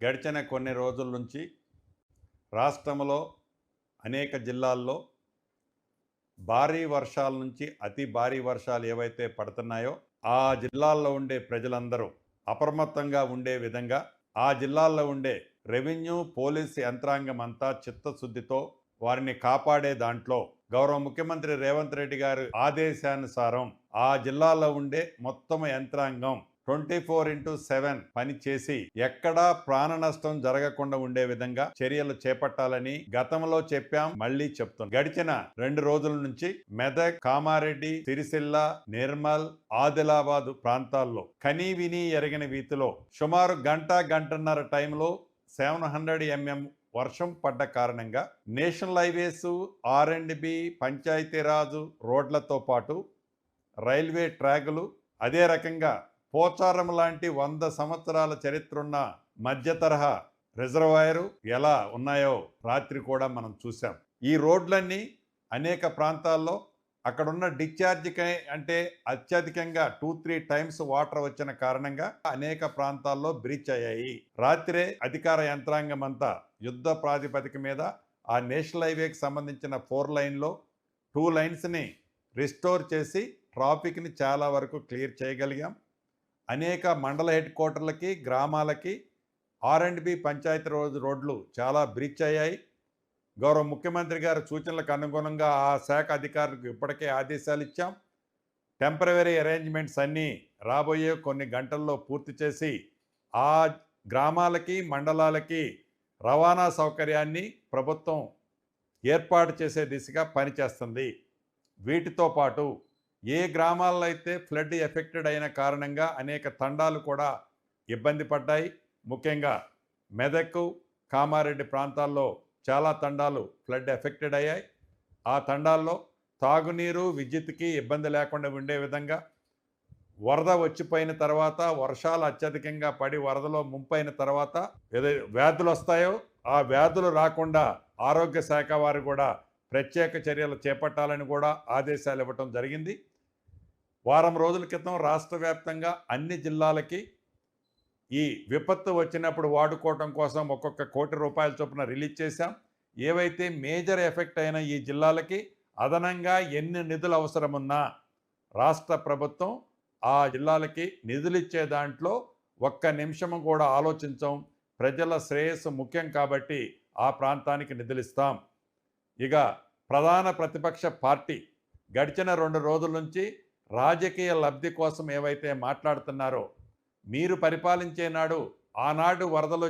గడిచిన కొన్ని రోజుల నుంచి రాష్ట్రంలో అనేక జిల్లాల్లో భారీ వర్షాల నుంచి అతి భారీ వర్షాలు ఏవైతే పడుతున్నాయో ఆ జిల్లాల్లో ఉండే ప్రజలందరూ అప్రమత్తంగా ఉండే విధంగా ఆ జిల్లాల్లో ఉండే రెవెన్యూ పోలీస్ యంత్రాంగం అంతా చిత్తశుద్ధితో వారిని కాపాడే దాంట్లో గౌరవ ముఖ్యమంత్రి రేవంత్ రెడ్డి గారి ఆదేశానుసారం ఆ జిల్లాలో ఉండే మొత్తం యంత్రాంగం 24/7 పనిచేసి ఎక్కడా ప్రాణ నష్టం జరగకుండా ఉండే విధంగా చర్యలు చేపట్టాలని గతంలో చెప్పాం, మళ్ళీ చెప్తున్నాం. గడిచిన 2 రోజుల నుంచి మెదక్, కామారెడ్డి, సిరిసిల్ల, నిర్మల్, ఆదిలాబాద్ ప్రాంతాల్లో కనీ విని ఎరగని రీతిలో సుమారు గంటన్నర టైంలో 700 mm వర్షం పడ్డ కారణంగా నేషనల్ హైవేస్, R&B, పంచాయతీరాజు రోడ్లతో పాటు రైల్వే ట్రాకులు, అదే రకంగా పోచారం లాంటి 100 సంవత్సరాల చరిత్రున్న మధ్య తరహా రిజర్వాయరు ఎలా ఉన్నాయో రాత్రి కూడా మనం చూసాం. ఈ రోడ్లన్నీ అనేక ప్రాంతాల్లో అక్కడున్న డిశ్చార్జ్కి అంటే అత్యధికంగా 2-3 టైమ్స్ వాటర్ వచ్చిన కారణంగా అనేక ప్రాంతాల్లో బ్రీచ్ అయ్యాయి. రాత్రే అధికార యంత్రాంగం అంతా యుద్ధ ప్రాతిపదిక మీద ఆ నేషనల్ హైవేకి సంబంధించిన 4 లైన్లో 2 లైన్స్ని రిస్టోర్ చేసి ట్రాఫిక్ని చాలా వరకు క్లియర్ చేయగలిగాం. అనేక మండల హెడ్ క్వార్టర్లకి, గ్రామాలకి R&B పంచాయతీ రోడ్లు చాలా బ్రీచ్ అయ్యాయి. గౌరవ ముఖ్యమంత్రి గారి సూచనలకు అనుగుణంగా ఆ శాఖ అధికారులకు ఇప్పటికే ఆదేశాలు ఇచ్చాం. టెంపరరీ అరేంజ్మెంట్స్ అన్నీ రాబోయే కొన్ని గంటల్లో పూర్తి చేసి ఆ గ్రామాలకి, మండలాలకి రవాణా సౌకర్యాన్ని ప్రభుత్వం ఏర్పాటు చేసే దిశగా పనిచేస్తుంది. వీటితో పాటు ఏ గ్రామాల్లో అయితే ఫ్లడ్ ఎఫెక్టెడ్ అయిన కారణంగా అనేక తండాలు కూడా ఇబ్బంది పడ్డాయి. ముఖ్యంగా మెదక్, కామారెడ్డి ప్రాంతాల్లో చాలా తండాలు ఫ్లడ్ ఎఫెక్టెడ్ అయ్యాయి. ఆ తండాల్లో తాగునీరు, విద్యుత్కి ఇబ్బంది లేకుండా ఉండే విధంగా వరద వచ్చిపోయిన తర్వాత, వర్షాలు అత్యధికంగా పడి వరదలో ముంపైన తర్వాత ఏదైతే వ్యాధులు వస్తాయో ఆ వ్యాధులు రాకుండా ఆరోగ్య శాఖ వారు కూడా ప్రత్యేక చర్యలు చేపట్టాలని కూడా ఆదేశాలు ఇవ్వటం జరిగింది. వారం రోజుల క్రితం రాష్ట్ర వ్యాప్తంగా అన్ని జిల్లాలకి ఈ విపత్తు వచ్చినప్పుడు వాడుకోవటం కోసం ఒక్కొక్క ₹1 కోటి చొప్పున రిలీజ్ చేశాం. ఏవైతే మేజర్ ఎఫెక్ట్ అయిన ఈ జిల్లాలకి అదనంగా ఎన్ని నిధులు అవసరమున్నా రాష్ట్ర ప్రభుత్వం ఆ జిల్లాలకి నిధులు ఇచ్చే దాంట్లో ఒక్క నిమిషం కూడా ఆలోచించం. ప్రజల శ్రేయస్సు ముఖ్యం కాబట్టి ఆ ప్రాంతానికి నిధులు ఇస్తాం. ఇక ప్రధాన ప్రతిపక్ష పార్టీ గడిచిన 2 రోజుల నుంచి రాజకీయ లబ్ధి కోసం ఏవైతే మాట్లాడుతున్నారో, మీరు పరిపాలించే నాడు ఆనాడు వరదలు